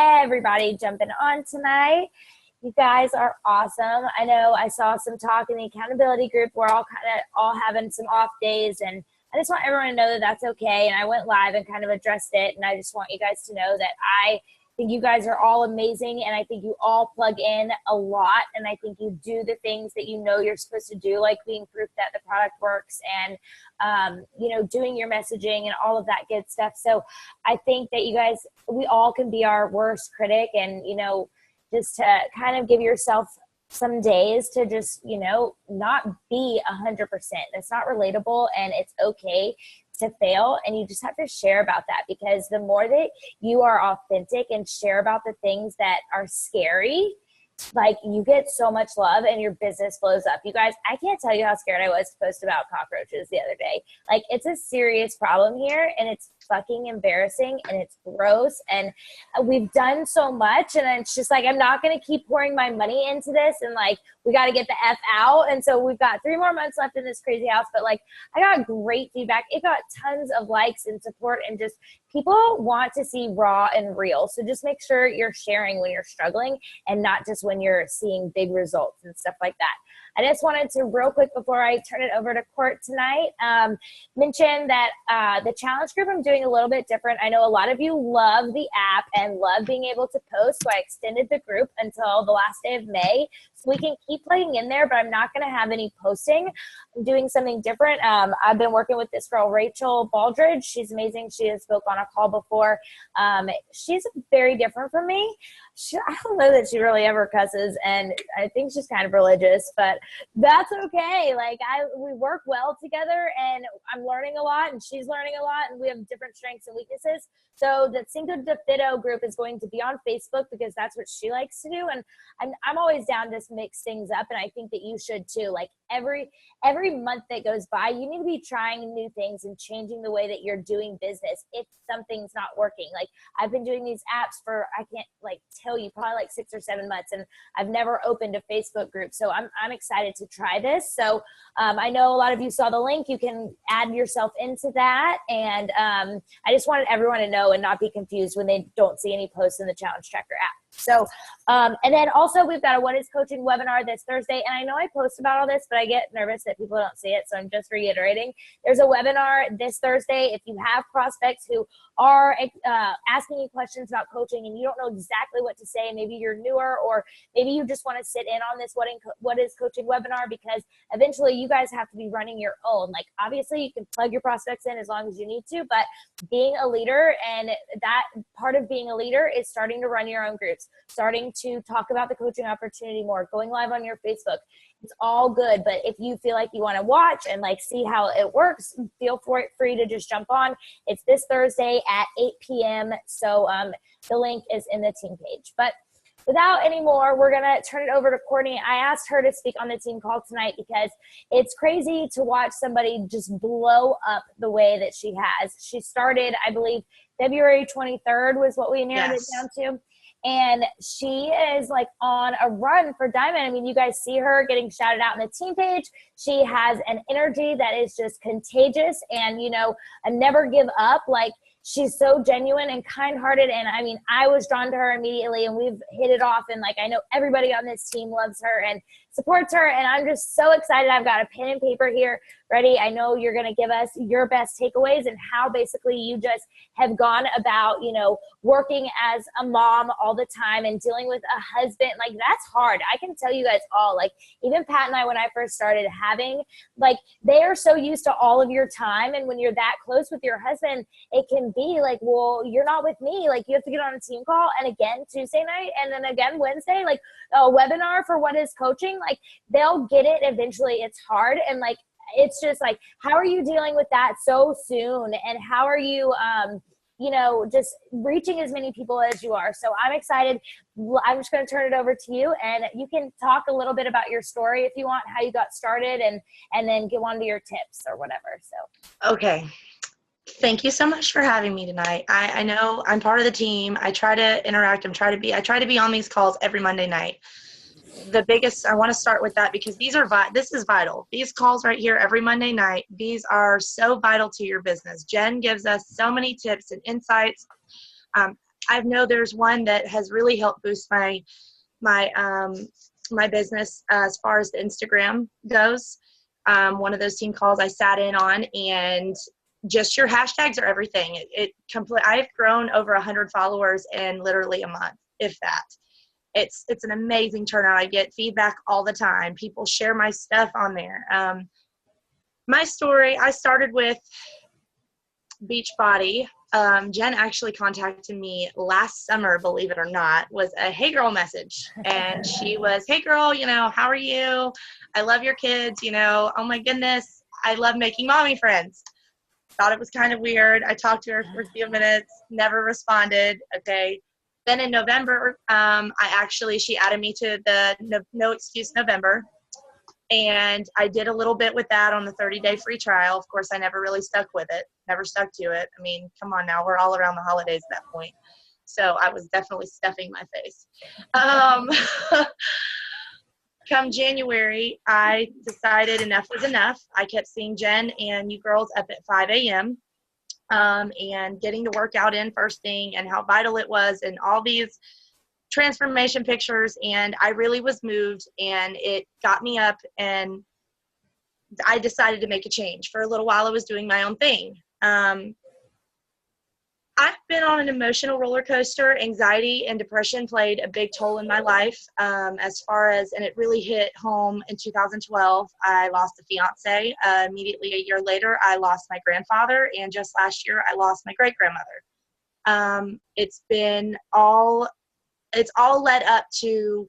everybody jumping on tonight. You guys are awesome. I know I saw some talk in the accountability group. We're all having some off days, and I just want everyone to know that that's okay. And I went live and kind of addressed it, and I just want you guys to know that I think you guys are all amazing, and I think you all plug in a lot, and I think you do the things that you know you're supposed to do, like being proof that the product works and doing your messaging and all of that good stuff. So I think that you guys, we all can be our worst critic, and just to kind of give yourself some days to just not be 100%. That's not relatable, and it's okay to fail, and you just have to share about that, because the more that you are authentic and share about the things that are scary, like, you get so much love and your business blows up. You guys, I can't tell you how scared I was to post about cockroaches the other day. Like, it's a serious problem here, and it's fucking embarrassing, and it's gross, and we've done so much, and it's just like, I'm not going to keep pouring my money into this, and like, we got to get the F out. And so we've got 3 more months left in this crazy house, but like, I got great feedback. It got tons of likes and support, and just people want to see raw and real. So just make sure you're sharing when you're struggling, and not just when you're seeing big results and stuff like that. I just wanted to, real quick before I turn it over to Court tonight, mention that the challenge group I'm doing a little bit different. I know a lot of you love the app and love being able to post, so I extended the group until the last day of May, so we can keep plugging in there, but I'm not going to have any posting. I'm doing something different. I've been working with this girl, Rachel Baldridge. She's amazing. She has spoke on a call before. She's very different from me. I don't know that she really ever cusses, and I think she's kind of religious, but that's okay. Like, we work well together, and I'm learning a lot, and she's learning a lot, and we have different strengths and weaknesses. So the Cinco de Fido group is going to be on Facebook, because that's what she likes to do, and I'm always down to mix things up, and I think that you should too. Like, every month that goes by, you need to be trying new things and changing the way that you're doing business if something's not working. Like, I've been doing these apps for, I can't tell you, probably like 6 or 7 months, and I've never opened a Facebook group. So I'm excited to try this. So I know a lot of you saw the link. You can add yourself into that, and I just wanted everyone to know and not be confused when they don't see any posts in the Challenge Tracker app. So, and then also we've got a What is Coaching webinar this Thursday. And I know I post about all this, but I get nervous that people don't see it. So I'm just reiterating. There's a webinar this Thursday. If you have prospects who are asking you questions about coaching and you don't know exactly what to say, maybe you're newer, or maybe you just want to sit in on this What is Coaching webinar, because eventually you guys have to be running your own. Like, obviously you can plug your prospects in as long as you need to, but being a leader, and that part of being a leader is starting to run your own groups, starting to talk about the coaching opportunity more, going live on your Facebook. It's all good, but if you feel like you want to watch and see how it works, feel free to just jump on. It's this Thursday at 8 p.m. So the link is in the team page. But without any more, we're going to turn it over to Courtney. I asked her to speak on the team call tonight because it's crazy to watch somebody just blow up the way that she has. She started, I believe, February 23rd was what we narrowed it down to. And she is on a run for Diamond. I mean, you guys see her getting shouted out on the team page. She has an energy that is just contagious, and, a never give up. She's so genuine and kind-hearted, and I mean, I was drawn to her immediately, and we've hit it off, and I know everybody on this team loves her and supports her, and I'm just so excited. I've got a pen and paper here ready. I know you're going to give us your best takeaways and how basically you just have gone about, working as a mom all the time and dealing with a husband. That's hard. I can tell you guys all, even Pat and I, when I first started having, they are so used to all of your time, and when you're that close with your husband, it can be well, you're not with me. You have to get on a team call, and again Tuesday night, and then again Wednesday, a webinar for What is Coaching. They'll get it eventually. It's hard, and it's just how are you dealing with that so soon, and how are you just reaching as many people as you are. So I'm excited. I'm just going to turn it over to you, and you can talk a little bit about your story if you want, how you got started, and then get on to your tips or whatever. So okay. Thank you so much for having me tonight. I know I'm part of the team. I try to interact. I try to be on these calls every Monday night. I want to start with that because this is vital. These calls right here every Monday night, these are so vital to your business. Jen gives us so many tips and insights. I know there's one that has really helped boost my business as far as the Instagram goes. One of those team calls I sat in on, and just your hashtags are everything. I've grown over 100 followers in literally a month, if that. It's an amazing turnout. I get feedback all the time. People share my stuff on there. My story, I started with Beachbody. Jen actually contacted me last summer, believe it or not, was a "Hey girl" message. And she was, "Hey girl, how are you? I love your kids, oh my goodness. I love making mommy friends." Thought it was kind of weird. I talked to her for a few minutes, never responded. Okay. Then in November, she added me to the No Excuse November. And I did a little bit with that on the 30-day free trial. Of course, I never really stuck with it, never stuck to it. I mean, come on now, we're all around the holidays at that point. So I was definitely stuffing my face. Come January, I decided enough was enough. I kept seeing Jen and you girls up at 5 a.m. And getting the workout in first thing, and how vital it was, and all these transformation pictures. And I really was moved, and it got me up, and I decided to make a change. For a little while, I was doing my own thing. I've been on an emotional roller coaster. Anxiety and depression played a big toll in my life, and it really hit home in 2012. I lost a fiance. Immediately a year later, I lost my grandfather, and just last year, I lost my great-grandmother. It's all led up to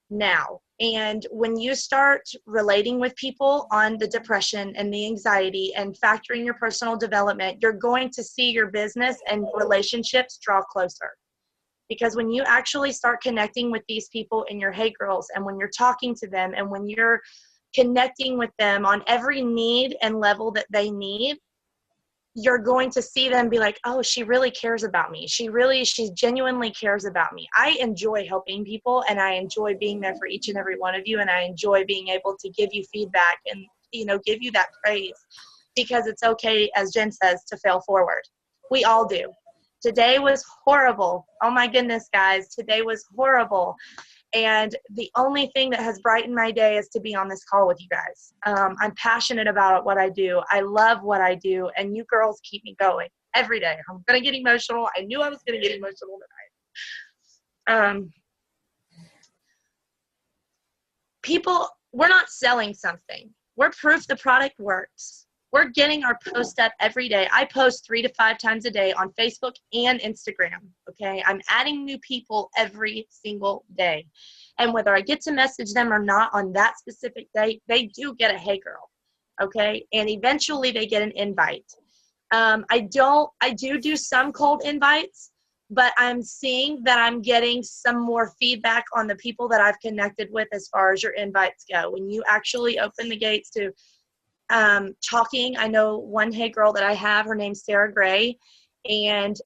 now. And when you start relating with people on the depression and the anxiety and factoring your personal development, you're going to see your business and relationships draw closer. Because when you actually start connecting with these people in your Hey Girls, and when you're talking to them, and when you're connecting with them on every need and level that they need, you're going to see them be like, oh, she really cares about me. She genuinely cares about me. I enjoy helping people, and I enjoy being there for each and every one of you. And I enjoy being able to give you feedback and, give you that praise, because it's okay, as Jen says, to fail forward. We all do. Today was horrible. Oh my goodness, guys. Today was horrible. And the only thing that has brightened my day is to be on this call with you guys. I'm passionate about what I do. I love what I do. And you girls keep me going every day. I'm going to get emotional. I knew I was going to get emotional tonight. We're not selling something. We're proof the product works. We're getting our post up every day. I post 3 to 5 times a day on Facebook and Instagram, okay? I'm adding new people every single day. And whether I get to message them or not on that specific day, they do get a Hey Girl, okay? And eventually they get an invite. I do some cold invites, but I'm seeing that I'm getting some more feedback on the people that I've connected with as far as your invites go. When you actually open the gates to talking. I know one Hey Girl that I have, her name's Sarah Gray, and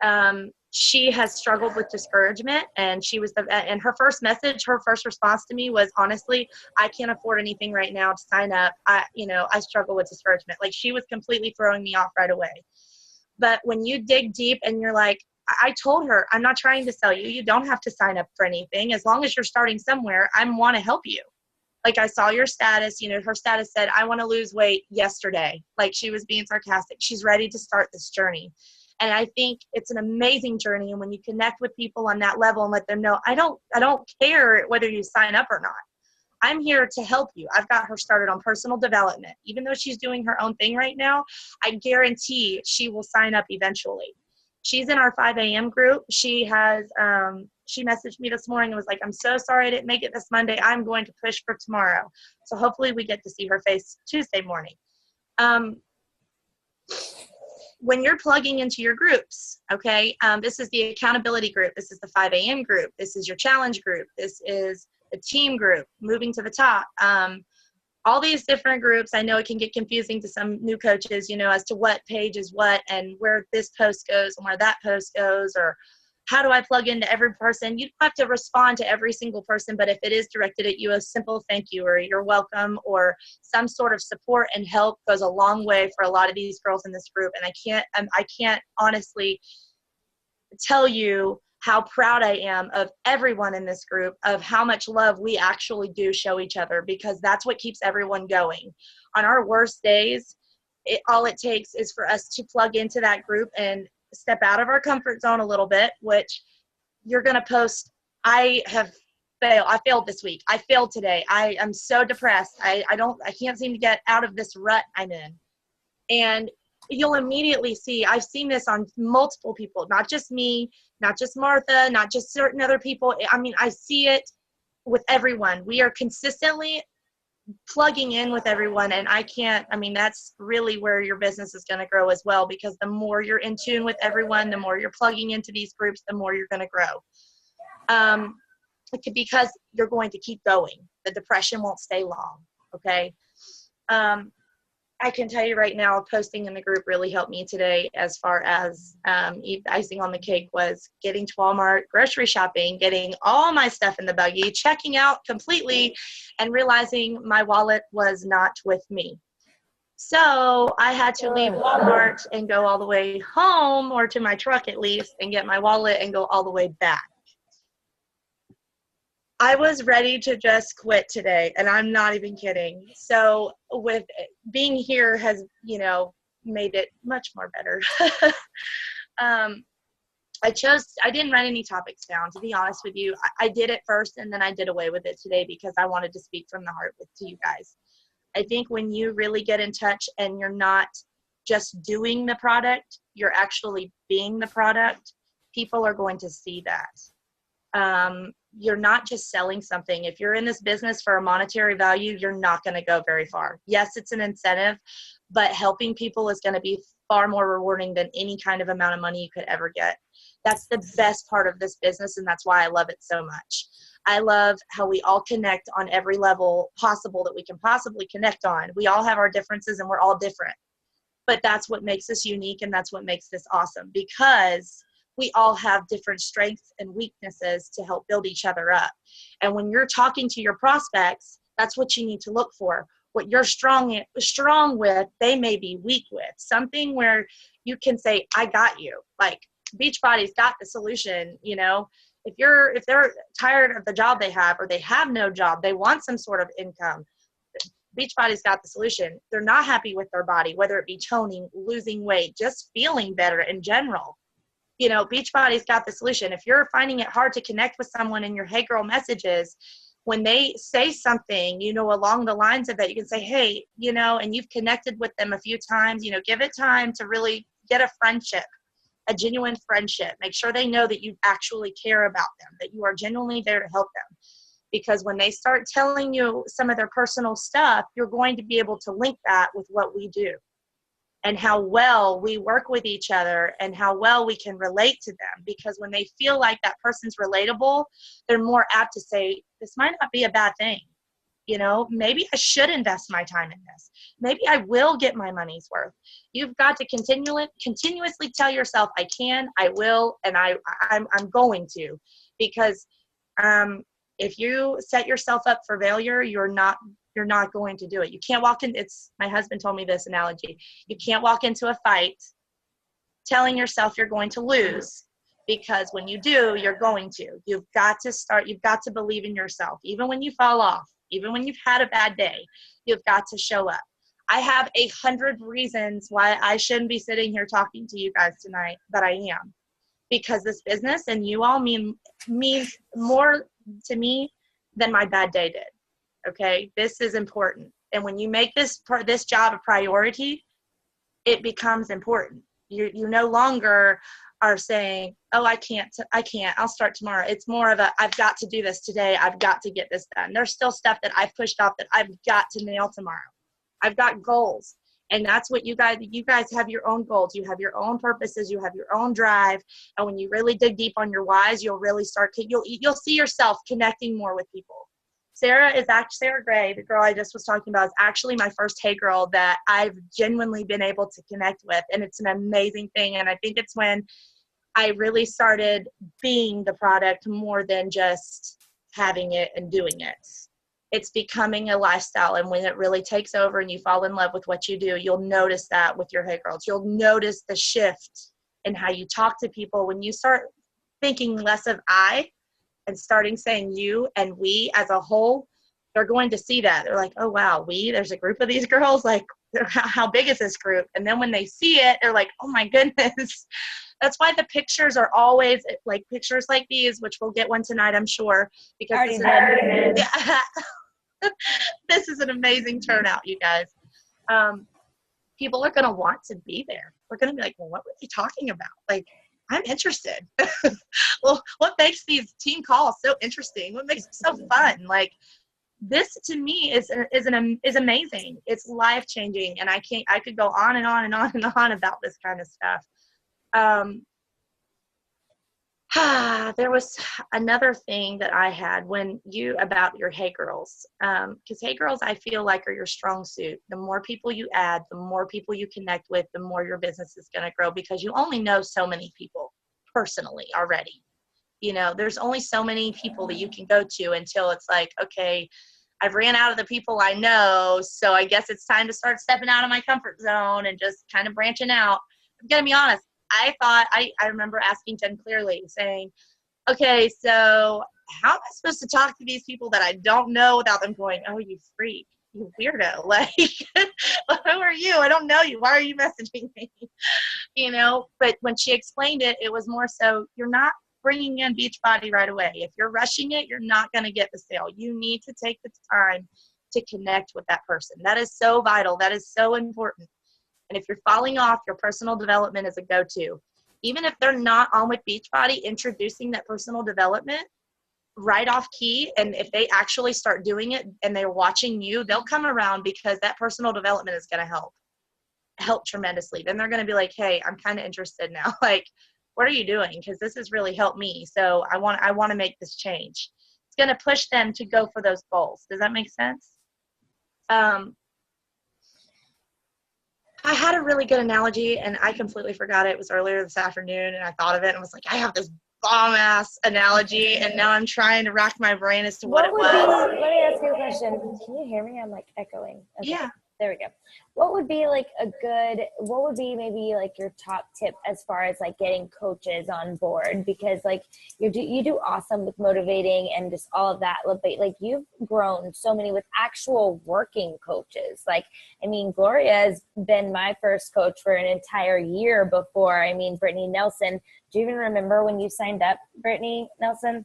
she has struggled with discouragement, and and her first response to me was, honestly, I can't afford anything right now to sign up. I struggle with discouragement. Like, she was completely throwing me off right away. But when you dig deep and you're like, I told her, I'm not trying to sell you. You don't have to sign up for anything. As long as you're starting somewhere, I want to help you. Like, I saw your status, her status said, I want to lose weight yesterday. Like, she was being sarcastic. She's ready to start this journey. And I think it's an amazing journey. And when you connect with people on that level and let them know, I don't care whether you sign up or not. I'm here to help you. I've got her started on personal development. Even though she's doing her own thing right now, I guarantee she will sign up eventually. She's in our 5 a.m. group. She messaged me this morning and was like, I'm so sorry I didn't make it this Monday. I'm going to push for tomorrow. So hopefully we get to see her face Tuesday morning. When you're plugging into your groups, okay, this is the accountability group. This is the 5 a.m. group. This is your challenge group. This is the team group, moving to the top. All these different groups, I know it can get confusing to some new coaches, as to what page is what and where this post goes and where that post goes, or how do I plug into every person? You don't have to respond to every single person, but if it is directed at you, a simple thank you or you're welcome or some sort of support and help goes a long way for a lot of these girls in this group. And I can't honestly tell you how proud I am of everyone in this group, of how much love we actually do show each other, because that's what keeps everyone going. On our worst days, all it takes is for us to plug into that group and step out of our comfort zone a little bit, which you're going to post, I failed this week. I failed today. I am so depressed. I can't seem to get out of this rut I'm in. And you'll immediately see, I've seen this on multiple people, not just me, not just Martha, not just certain other people. I mean, I see it with everyone. We are consistently plugging in with everyone, and that's really where your business is going to grow as well, because the more you're in tune with everyone, the more you're plugging into these groups, the more you're going to grow. Because you're going to keep going. The depression won't stay long, okay? I can tell you right now, posting in the group really helped me today, as far as icing on the cake was getting to Walmart, grocery shopping, getting all my stuff in the buggy, checking out completely, and realizing my wallet was not with me. So I had to leave Walmart and go all the way home, or to my truck at least, and get my wallet and go all the way back. I was ready to just quit today, and I'm not even kidding. So with being here has, made it much more better. I didn't write any topics down, to be honest with you. I did it first, and then I did away with it today because I wanted to speak from the heart to you guys. I think when you really get in touch and you're not just doing the product, you're actually being the product, people are going to see that. You're not just selling something. If you're in this business for a monetary value, you're not going to go very far. Yes, it's an incentive, but helping people is going to be far more rewarding than any kind of amount of money you could ever get. That's the best part of this business, and that's why I love it so much. I love how we all connect on every level possible that we can possibly connect on. We all have our differences, and we're all different. But that's what makes us unique, and that's what makes this awesome, because we all have different strengths and weaknesses to help build each other up. And when you're talking to your prospects, that's what you need to look for. What you're strong with, they may be weak with. Something where you can say, I got you. Like Beachbody's got the solution, If they're tired of the job they have, or they have no job, they want some sort of income, Beachbody's got the solution. They're not happy with their body, whether it be toning, losing weight, just feeling better in general. Beachbody's got the solution. If you're finding it hard to connect with someone in your Hey Girl messages, when they say something, along the lines of that, you can say, hey, and you've connected with them a few times, give it time to really get a friendship, a genuine friendship. Make sure they know that you actually care about them, that you are genuinely there to help them. Because when they start telling you some of their personal stuff, you're going to be able to link that with what we do, and how well we work with each other, and how well we can relate to them. Because when they feel like that person's relatable, they're more apt to say, this might not be a bad thing. Maybe I should invest my time in this. Maybe I will get my money's worth. You've got to continuously tell yourself, I can, I will, and I'm going to. Because if you set yourself up for failure, you're not going to do it. You can't walk in. My husband told me this analogy. You can't walk into a fight telling yourself you're going to lose, because when you do, you're going to. You've got to believe in yourself. Even when you fall off, even when you've had a bad day, you've got to show up. I have 100 reasons why I shouldn't be sitting here talking to you guys tonight, but I am. Because this business and you all means more to me than my bad day did. Okay, this is important. And when you make this job a priority, it becomes important. You no longer are saying, oh, I can't, I'll start tomorrow. It's more of I've got to do this today. I've got to get this done. There's still stuff that I've pushed off that I've got to nail tomorrow. I've got goals. And that's what you guys have your own goals. You have your own purposes. You have your own drive. And when you really dig deep on your whys, you'll really you'll see yourself connecting more with people. Sarah Gray, the girl I just was talking about, is actually my first Hey Girl that I've genuinely been able to connect with. And it's an amazing thing. And I think it's when I really started being the product more than just having it and doing it. It's becoming a lifestyle. And when it really takes over and you fall in love with what you do, you'll notice that with your Hey Girls. You'll notice the shift and how you talk to people, when you start thinking less of I and starting saying you and we as a whole, they're going to see that. They're like, oh, wow, there's a group of these girls. Like, how big is this group? And then when they see it, they're like, oh, my goodness. That's why the pictures are always like pictures like these, which we'll get one tonight, I'm sure. Because this is an amazing turnout, you guys. People are going to want to be there. We're going to be like, well, what were they talking about? Like, I'm interested. Well, what makes these team calls so interesting? What makes it so fun? Like, this to me is amazing. It's life changing, and I could go on and on and on and on about this kind of stuff. There was another thing that I had about your Hey Girls, because Hey Girls, I feel like, are your strong suit. The more people you add, the more people you connect with, the more your business is going to grow, because you only know so many people personally already. There's only so many people that you can go to until it's like, okay, I've ran out of the people I know, so I guess it's time to start stepping out of my comfort zone and just kind of branching out. I'm going to be honest. I remember asking Jen Clearly, saying, okay, so how am I supposed to talk to these people that I don't know without them going, oh, you freak, you weirdo. Like, who are you? I don't know you. Why are you messaging me? But when she explained it, it was more so, you're not bringing in Beachbody right away. If you're rushing it, you're not going to get the sale. You need to take the time to connect with that person. That is so vital. That is so important. And if you're falling off, your personal development is a go-to. Even if they're not on with Beachbody, introducing that personal development right off key, and if they actually start doing it and they're watching you, they'll come around, because that personal development is going to help tremendously. Then they're going to be like, hey, I'm kind of interested now. Like, what are you doing? Because this has really helped me. So I want to make this change. It's going to push them to go for those goals. Does that make sense? I had a really good analogy, and I completely forgot it. It was earlier this afternoon, and I thought of it and was like, I have this bomb-ass analogy, and now I'm trying to rack my brain as to what it was. Let me ask you a question. Can you hear me? I'm like echoing. Okay. Yeah. There we go. What would be maybe like your top tip as far as like getting coaches on board? Because like you do awesome with motivating and just all of that, but like you've grown so many with actual working coaches. Like, I mean, Gloria has been my first coach for an entire year before. I mean, Brittany Nelson, do you even remember when you signed up, Brittany Nelson?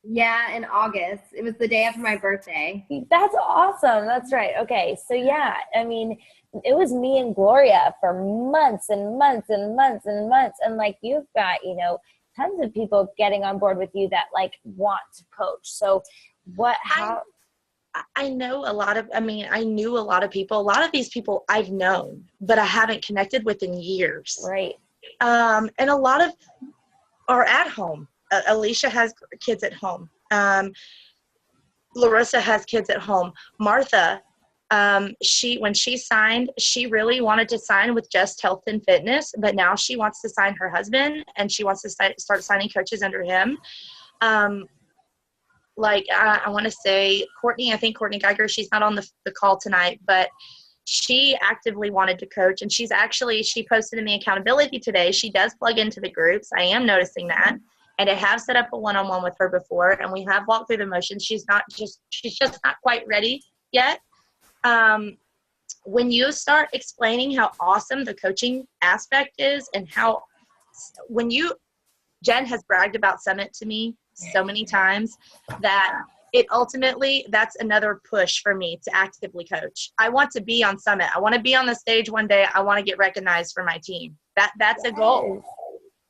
Yeah, in August. It was the day after my birthday. That's awesome. That's right. Okay. So yeah, I mean, it was me and Gloria for months and months and months and months. And like, you've got, tons of people getting on board with you that like want to coach. So I knew a lot of people. A lot of these people I've known, but I haven't connected with in years. Right. And a lot of are at home. Alicia has kids at home. Larissa has kids at home. Martha, when she signed, she really wanted to sign with Just Health and Fitness, but now she wants to sign her husband, and she wants to start signing coaches under him. I want to say Courtney, I think Courtney Geiger, she's not on the call tonight, but she actively wanted to coach, and she posted in the accountability today. She does plug into the groups. I am noticing that. And I have set up a one-on-one with her before, and we have walked through the motions. She's just not quite ready yet. When you start explaining how awesome the coaching aspect is, and Jen has bragged about Summit to me so many times that that's another push for me to actively coach. I want to be on Summit. I want to be on the stage one day. I want to get recognized for my team. That's a goal.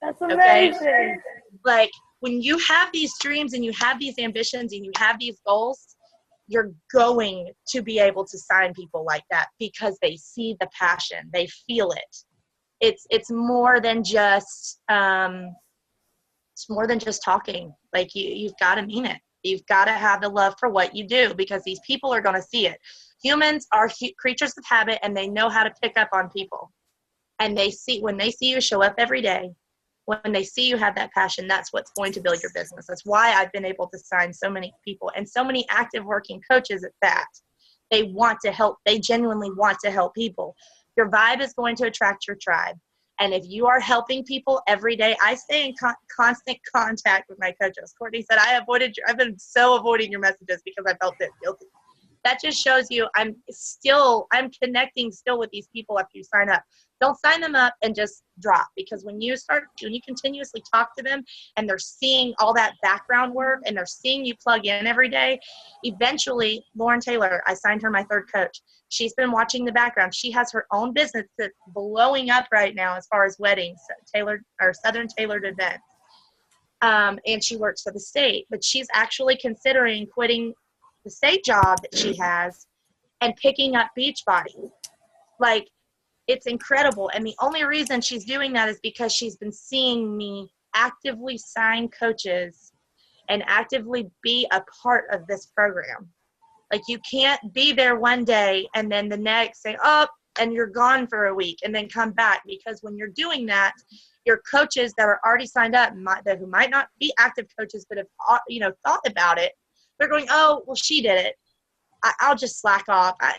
That's amazing. Okay? Like, when you have these dreams and you have these ambitions and you have these goals, you're going to be able to sign people like that, because they see the passion, they feel it. It's more than just talking. Like, you've got to mean it. You've got to have the love for what you do, because these people are going to see it. Humans are creatures of habit, and they know how to pick up on people. And when they see you show up every day, when they see you have that passion, that's what's going to build your business. That's why I've been able to sign so many people and so many active working coaches at that. They want to help. They genuinely want to help people. Your vibe is going to attract your tribe. And if you are helping people every day, I stay in constant contact with my coaches. Courtney said, I've been so avoiding your messages because I felt guilty. That just shows you I'm connecting still with these people after you sign up. Don't sign them up and just drop, because when you continuously talk to them and they're seeing all that background work and they're seeing you plug in every day, eventually, Lauren Taylor, I signed her my third coach. She's been watching the background. She has her own business that's blowing up right now as far as weddings, Southern Tailored Events. And she works for the state, but she's actually considering quitting the state job that she has and picking up Beachbody. Like, it's incredible. And the only reason she's doing that is because she's been seeing me actively sign coaches and actively be a part of this program. Like, you can't be there one day and then the next say, oh, and you're gone for a week and then come back. Because when you're doing that, your coaches that are already signed up, who might not be active coaches but have thought about it, they're going, oh, well, she did it. I'll just slack off. I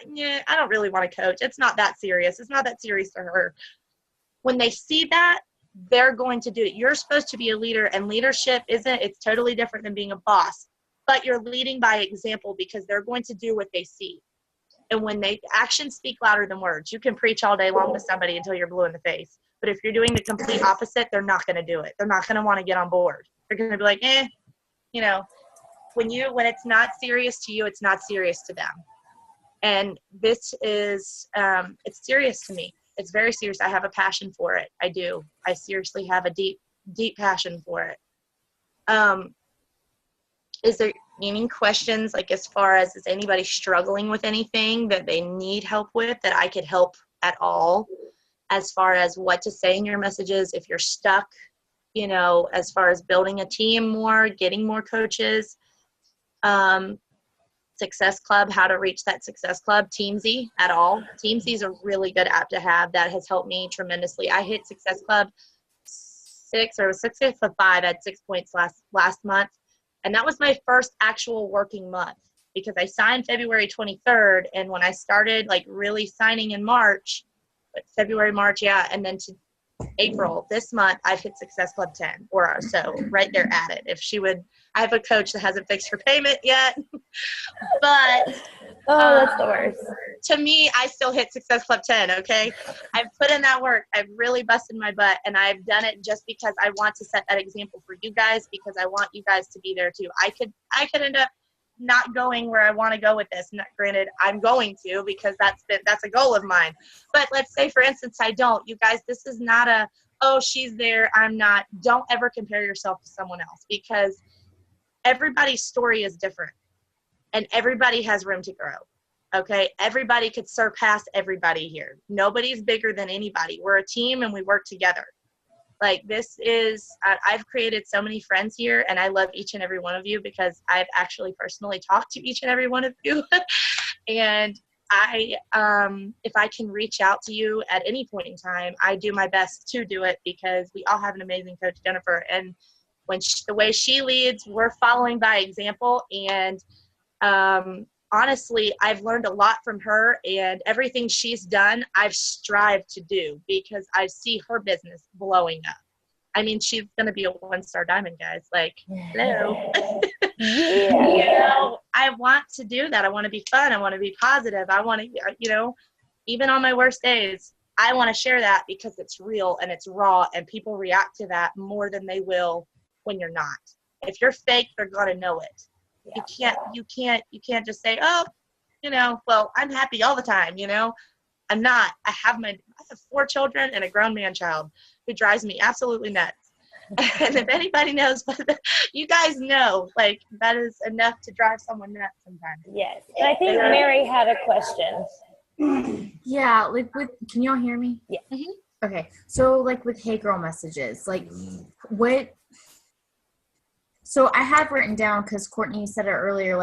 don't really want to coach. It's not that serious. It's not that serious to her. When they see that, they're going to do it. You're supposed to be a leader, and leadership it's totally different than being a boss. But you're leading by example, because they're going to do what they see. And when actions speak louder than words, you can preach all day long to somebody until you're blue in the face. But if you're doing the complete opposite, they're not going to do it. They're not going to want to get on board. They're going to be like, when it's not serious to you, it's not serious to them. And this is, it's serious to me. It's very serious. I have a passion for it. I do. I seriously have a deep, deep passion for it. Is there any questions, like, as far as, is anybody struggling with anything that they need help with that I could help at all, as far as what to say in your messages? If you're stuck, as far as building a team more, getting more coaches, Success Club, how to reach that Success Club, Teamsy at all. Teamsy is a really good app to have that has helped me tremendously. I hit Success Club 6 of 5 at 6 points last month. And that was my first actual working month, because I signed February 23rd. And when I started really signing in March, February, March, and then to April, this month, I've hit Success Club 10 or so, right there at it. If she would, I have a coach that hasn't fixed her payment yet, but that's the worst. To me, I still hit Success Club 10, okay? I've put in that work. I've really busted my butt, and I've done it just because I want to set that example for you guys, because I want you guys to be there too. I could end up not going where I want to go with this. Not, granted, I'm going to, because that's a goal of mine. But let's say, for instance, I don't. You guys, this is not she's there, I'm not. Don't ever compare yourself to someone else, because everybody's story is different, and everybody has room to grow. Okay, everybody could surpass everybody here. Nobody's bigger than anybody. We're a team and we work together. Like, this is, I've created so many friends here, and I love each and every one of you, because I've actually personally talked to each and every one of you. And if I can reach out to you at any point in time, I do my best to do it, because we all have an amazing coach, Jennifer. And when the way she leads, we're following by example. And honestly, I've learned a lot from her, and everything she's done, I've strived to do, because I see her business blowing up. I mean, she's going to be a 1-star diamond, guys. Like, hello. Yeah. I want to do that. I want to be fun. I want to be positive. I want to, even on my worst days, I want to share that, because it's real and it's raw, and people react to that more than they will when you're not. If you're fake, they're going to know it. Yeah. You can't just say, oh, well, I'm happy all the time. I'm not. I have 4 children and a grown man child who drives me absolutely nuts. And if anybody knows, you guys know, that is enough to drive someone nuts sometimes. Yes. And I think Mary had a question. Yeah, can y'all hear me? Yeah. Mm-hmm. Okay. So with Hey Girl messages, what? So I have written down, because Courtney said it earlier,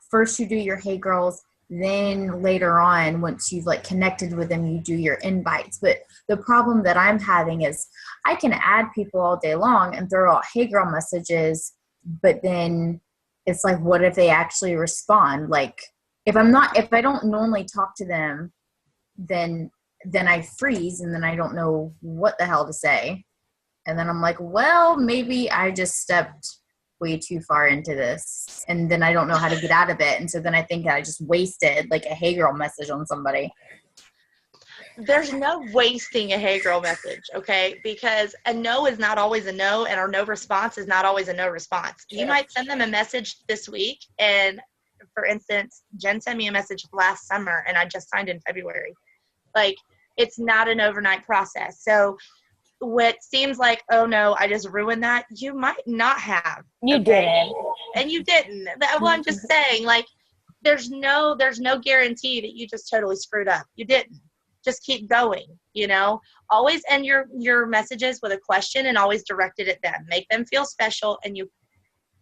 first you do your Hey Girls, then later on, once you've connected with them, you do your invites. But the problem that I'm having is I can add people all day long and throw out Hey Girl messages, but then it's what if they actually respond? If I don't normally talk to them, then then I freeze and then I don't know what the hell to say. And then I'm like, well, maybe I just stepped way too far into this. And then I don't know how to get out of it. And so then I think I just wasted like a hey girl message on somebody. There's no wasting a hey girl message, okay? Because a no is not always a no, and our no response is not always a no response. You might send them a message this week, and for instance, Jen sent me a message last summer, and I just signed in February. Like, it's not an overnight process. So what seems like, oh no, I just ruined that, you might not have. You didn't. And you didn't. Well, I'm just saying, like, there's no guarantee that you just totally screwed up. You didn't. Just keep going, you know. Always end your messages with a question and always direct it at them. Make them feel special, and you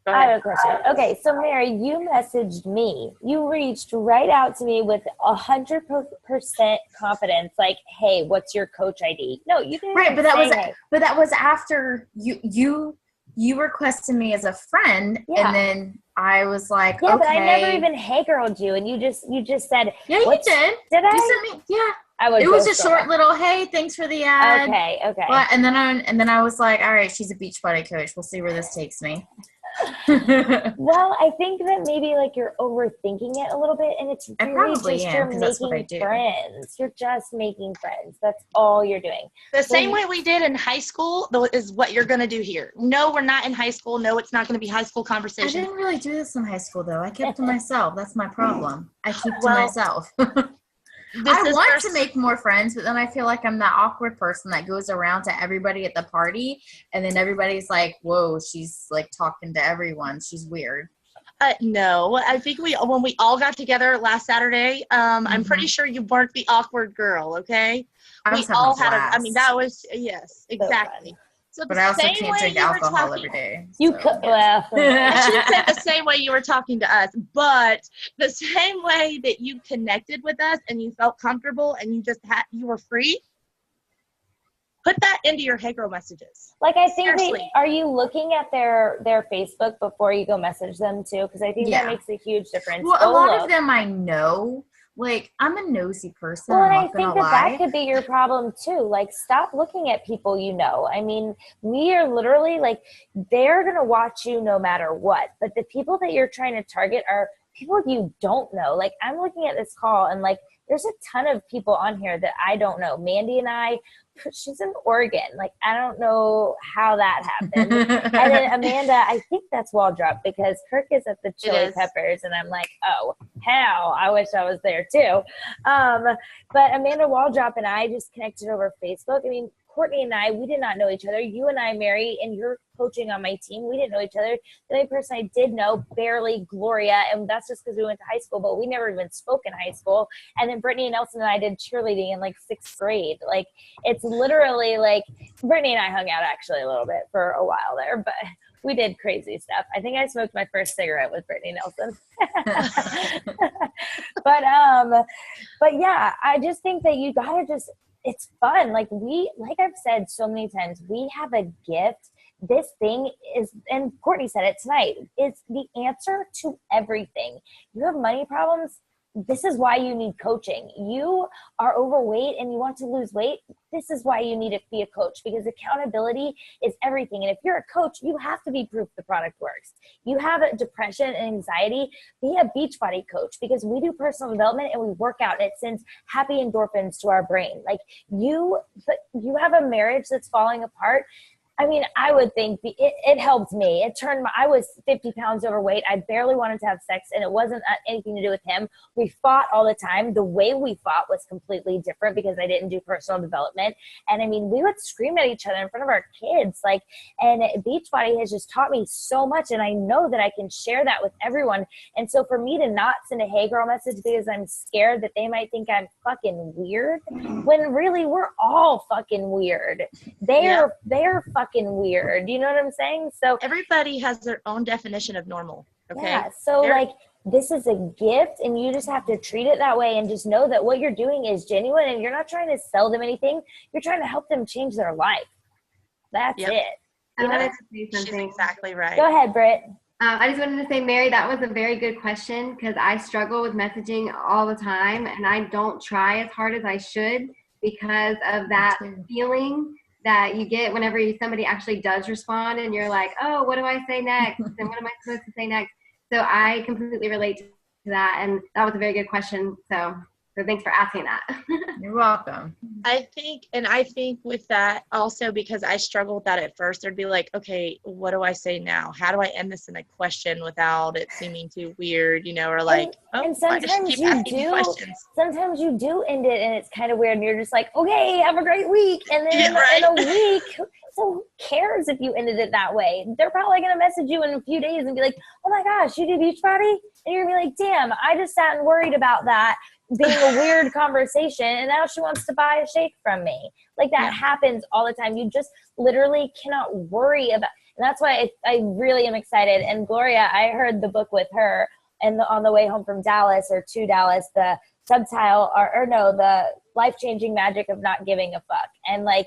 go I ahead. have a question. Okay, so Mary, you messaged me. You reached right out to me with 100% confidence, like, "Hey, what's your coach ID?" No, you didn't. Right, but say that was after you requested me as a friend, Yeah. and then I was like, Yeah, okay. but I never even hey girled you, and you just said, Yeah, you did. Did I? You sent me. Yeah. I would. It was a ghost short her. little, hey, thanks for the ad. Okay. But, and then I was like, all right, she's a Beachbody coach. We'll see where this takes me. Well, I think that maybe like you're overthinking it a little bit, and it's I really probably just am, you're 'cause that's what I making do. friends. You're just making friends. That's all you're doing. The same way we did in high school is what you're going to do here. No, we're not in high school. No, it's not going to be high school I conversation. didn't really do this in high school, though. I kept to myself. That's my problem. I keep to Well, myself. This I is want first- to make more friends, but then I feel like I'm that awkward person that goes around to everybody at the party, and then everybody's like, whoa, she's like talking to everyone. She's weird. No, I think when we all got together last Saturday, I'm pretty sure you weren't the awkward girl, okay? I We was having all a had blast. I mean, that was, yes, exactly. So But the I also same can't way drink you were alcohol talking- every day. You so. could. Well, I should have said the same way you were talking to us, but the same way that you connected with us and you felt comfortable and you were free, put that into your hey girl messages. like I think Seriously. are you looking at their Facebook before you go message them too? Because I think Yeah. that makes a huge difference. Well, a Go lot look. of them I know. Like, I'm a nosy person. Well, I'm and I not think gonna that lie. could be your problem too. Like, stop looking at people you know. I mean, we are literally like, they're going to watch you no matter what. But the people that you're trying to target are people you don't know. Like, I'm looking at this call and like, there's a ton of people on here that I don't know. Mandy and I, she's in Oregon. Like, I don't know how that happened. And then Amanda, I think that's Wall Drop because Kirk is at the Chili is. Peppers, and I'm like, oh hell, I wish I was there too. But Amanda Waldrop and I just connected over Facebook. I mean, Courtney and I, we did not know each other. You and I, Mary, and you're coaching on my team. We didn't know each other. The only person I did know, barely, Gloria, and that's just because we went to high school, but we never even spoke in high school. And then Brittany and Nelson and I did cheerleading in like 6th grade. Like, it's literally like Brittany and I hung out actually a little bit for a while there, but we did crazy stuff. I think I smoked my first cigarette with Brittany Nelson. but yeah, I just think that you gotta just, it's fun. Like I've said so many times, we have a gift. This thing is, and Courtney said it tonight, it's the answer to everything. You have money problems. This is why you need coaching. You are overweight and you want to lose weight. This is why you need to be a coach, because accountability is everything. And if you're a coach, you have to be proof the product works. You have a depression and anxiety, be a Beachbody coach, because we do personal development and we work out and it sends happy endorphins to our brain. Like you have a marriage that's falling apart. I mean, I would think it helped me. I was 50 pounds overweight. I barely wanted to have sex, and it wasn't anything to do with him. We fought all the time. The way we fought was completely different because I didn't do personal development. And I mean, we would scream at each other in front of our kids. Like, and Beachbody has just taught me so much, and I know that I can share that with everyone. And so for me to not send a hey girl message because I'm scared that they might think I'm fucking weird, when really we're all fucking weird. They're fucking weird. You know what I'm saying? So Everybody has their own definition of normal, okay? yeah, so like this is a gift and you just have to treat it that way and just know that what you're doing is genuine and you're not trying to sell them anything. You're trying to help them change their life. That's Yep. it. I You wanted know? to say She's something. exactly right. Go ahead, Britt. I just wanted to say, Mary, that was a very good question because I struggle with messaging all the time and I don't try as hard as I should because of that feeling that you get whenever somebody actually does respond and you're like, oh, what do I say next? And what am I supposed to say next? So I completely relate to that. And that was a very good question. So thanks for asking that. You're welcome. I think with that also, because I struggled with that at first, there'd be like, okay, what do I say now? How do I end this in a question without it seeming too weird, or like, and sometimes sometimes you do end it and it's kind of weird and you're just like, okay, have a great week. And then in a week, so who cares if you ended it that way? They're probably going to message you in a few days and be like, oh my gosh, you did Beachbody? And you're going to be like, damn, I just sat and worried about that being a weird conversation and now she wants to buy a shake from me. Like that happens all the time. You just literally cannot worry about, and that's why I really am excited. And Gloria, I heard the book with her and on the way home from Dallas or to Dallas, the subtitle the life-changing magic of not giving a fuck. And like,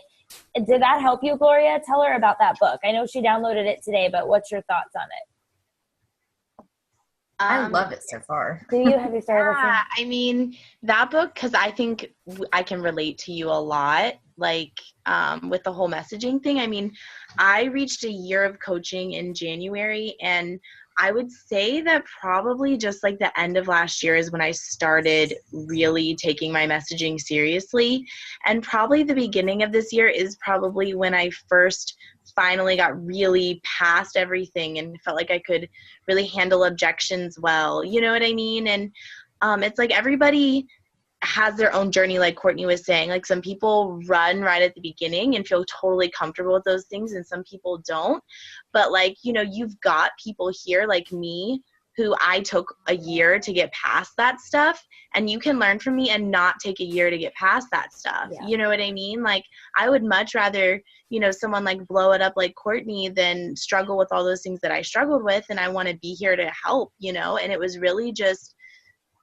did that help you, Gloria? Tell her about that book. I know she downloaded it today, but what's your thoughts on it? I love it so far. Have you started listening? I mean, that book, because I think I can relate to you a lot, like with the whole messaging thing. I mean, I reached a year of coaching in January, and I would say that probably just like the end of last year is when I started really taking my messaging seriously. And probably the beginning of this year is probably when I first finally got really past everything and felt like I could really handle objections well. You know what I mean? And it's like everybody has their own journey, like Courtney was saying. Like some people run right at the beginning and feel totally comfortable with those things, and some people don't. But like, you've got people here like me who I took a year to get past that stuff, and you can learn from me and not take a year to get past that stuff. Yeah. You know what I mean? Like I would much rather, someone like blow it up like Courtney than struggle with all those things that I struggled with. And I want to be here to help, and it was really just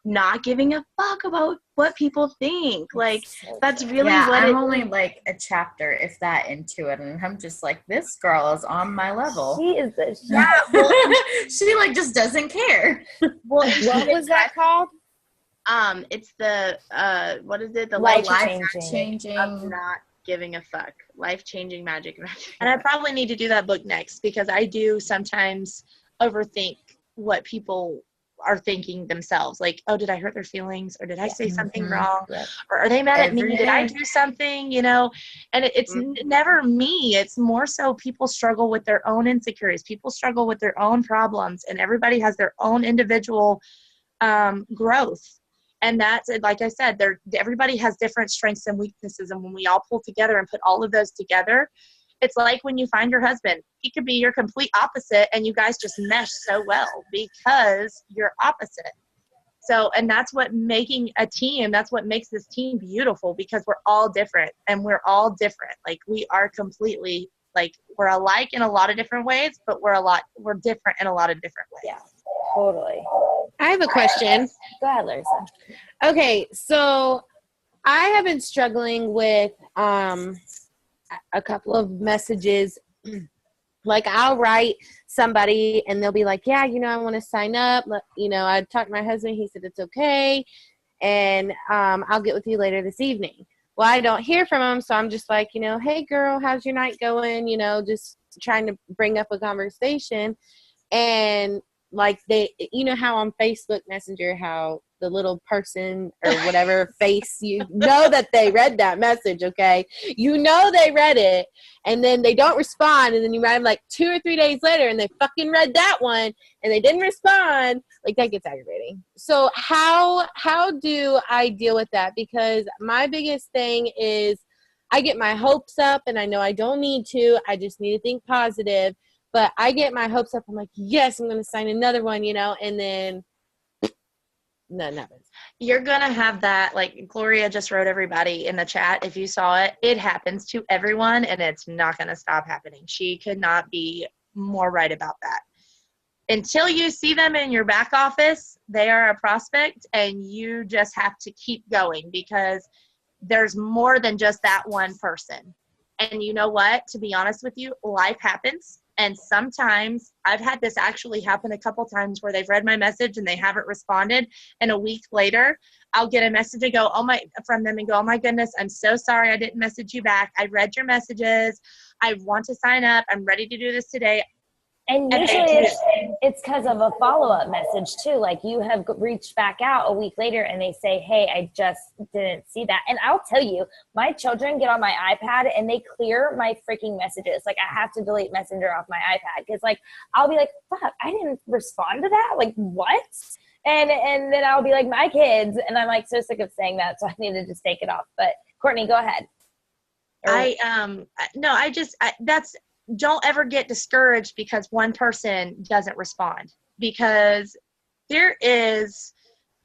not giving a fuck about what people think. Like that's really I'm only like a chapter, if that, into it, and I'm just like, this girl is on my level. She is the she like just doesn't care. Well, what was that called? It's the what is it? The life changing of not giving a fuck. Life-changing magic. And I probably need to do that book next, because I do sometimes overthink what people are thinking themselves. Like, oh, did I hurt their feelings, or did I say something wrong, or are they mad at me? Did I do something? And it's never me. It's more so people struggle with their own insecurities. People struggle with their own problems, and everybody has their own individual growth. And that's, like I said, everybody has different strengths and weaknesses. And when we all pull together and put all of those together, it's like when you find your husband. He could be your complete opposite, and you guys just mesh so well because you're opposite. So, and that's what making a team, that's what makes this team beautiful, because we're all different, and we're all different. Like we are completely, like we're alike in a lot of different ways, but we're different in a lot of different ways. Yeah, totally. I have a question. Go ahead, Larissa. Okay, so I have been struggling with a couple of messages. Like I'll write somebody and they'll be like, yeah, I want to sign up. I talked to my husband. He said it's okay. And I'll get with you later this evening. Well, I don't hear from him. So I'm just like, hey girl, how's your night going? Just trying to bring up a conversation. And like they, how on Facebook Messenger, how the little person or whatever face, that they read that message, okay? They read it, and then they don't respond, and then you write them like 2 or 3 days later, and they fucking read that one, and they didn't respond. Like, that gets aggravating. So how do I deal with that? Because my biggest thing is I get my hopes up, and I know I don't need to. I just need to think positive. But I get my hopes up. I'm like, yes, I'm going to sign another one, and then nothing happens. You're going to have that, like Gloria just wrote everybody in the chat. If you saw it, it happens to everyone, and it's not going to stop happening. She could not be more right about that. Until you see them in your back office, they are a prospect, and you just have to keep going, because there's more than just that one person. And you know what? To be honest with you, life happens. And sometimes I've had this actually happen a couple times where they've read my message and they haven't responded. And a week later, I'll get a message from them and go, oh my goodness, I'm so sorry I didn't message you back. I read your messages. I want to sign up. I'm ready to do this today. And usually it's because of a follow-up message too. Like you have reached back out a week later and they say, hey, I just didn't see that. And I'll tell you, my children get on my iPad and they clear my freaking messages. Like I have to delete Messenger off my iPad because like I'll be like, fuck, I didn't respond to that. Like what? And then I'll be like, my kids. And I'm like so sick of saying that. So I need to just take it off. But Courtney, go ahead. Don't ever get discouraged because one person doesn't respond, because I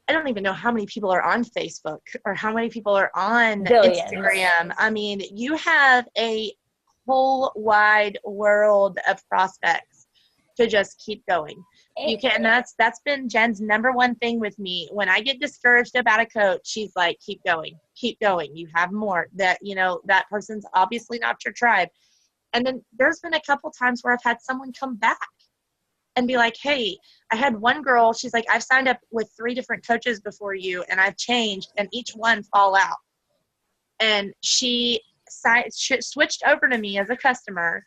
don't even know how many people are on Facebook or how many people are on Instagram. I mean, you have a whole wide world of prospects to just keep going. You can, that's been Jen's number one thing with me. When I get discouraged about a coach, she's like, keep going. You have more. That person's obviously not your tribe. And then there's been a couple times where I've had someone come back and be like, hey, I had one girl, she's like, I've signed up with 3 different coaches before you and I've changed and each one fall out. And she switched over to me as a customer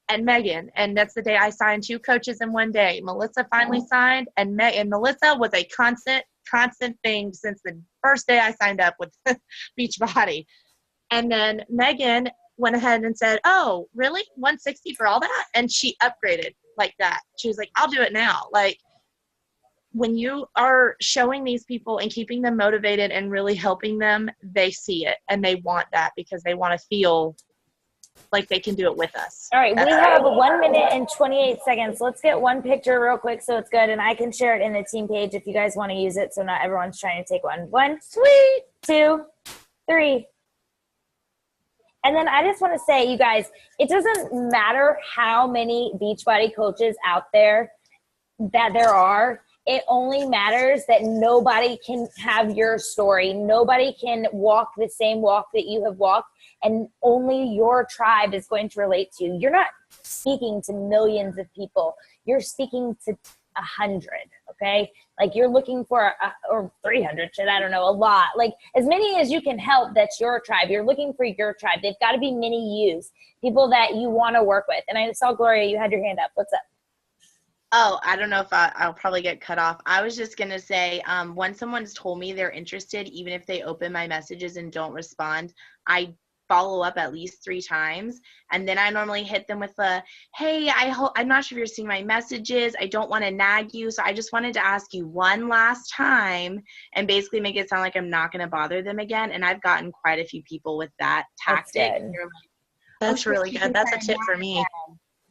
and Megan. And that's the day I signed 2 coaches in one day. Melissa finally signed and Melissa was a constant thing since the first day I signed up with Beachbody. And then Megan went ahead and said, oh, really? $160 for all that? And she upgraded like that. She was like, I'll do it now. Like when you are showing these people and keeping them motivated and really helping them, they see it and they want that because they want to feel like they can do it with us. All right. We have 1 minute and 28 seconds. Let's get one picture real quick so it's good. And I can share it in the team page if you guys want to use it. So not everyone's trying to take one. 1, sweet, 2, 3. And then I just want to say, you guys, it doesn't matter how many Beachbody coaches out there that there are. It only matters that nobody can have your story. Nobody can walk the same walk that you have walked, and only your tribe is going to relate to you. You're not speaking to millions of people. You're speaking to 100, okay? Like you're looking for or 300, shit, I don't know, a lot. Like as many as you can help, that's your tribe. You're looking for your tribe. They've got to be mini yous, people that you want to work with. And I saw Gloria, you had your hand up. What's up? Oh, I don't know if I'll probably get cut off. I was just going to say, when someone's told me they're interested, even if they open my messages and don't respond, I follow up at least 3 times. And then I normally hit them with hey, I'm not sure if you're seeing my messages. I don't want to nag you. So I just wanted to ask you one last time and basically make it sound like I'm not going to bother them again. And I've gotten quite a few people with that tactic. That's really good. That's a tip for me.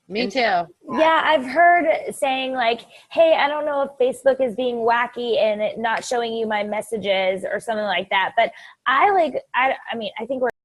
Me too. Yeah, I've heard saying like, hey, I don't know if Facebook is being wacky and it not showing you my messages or something like that. But I mean, I think we're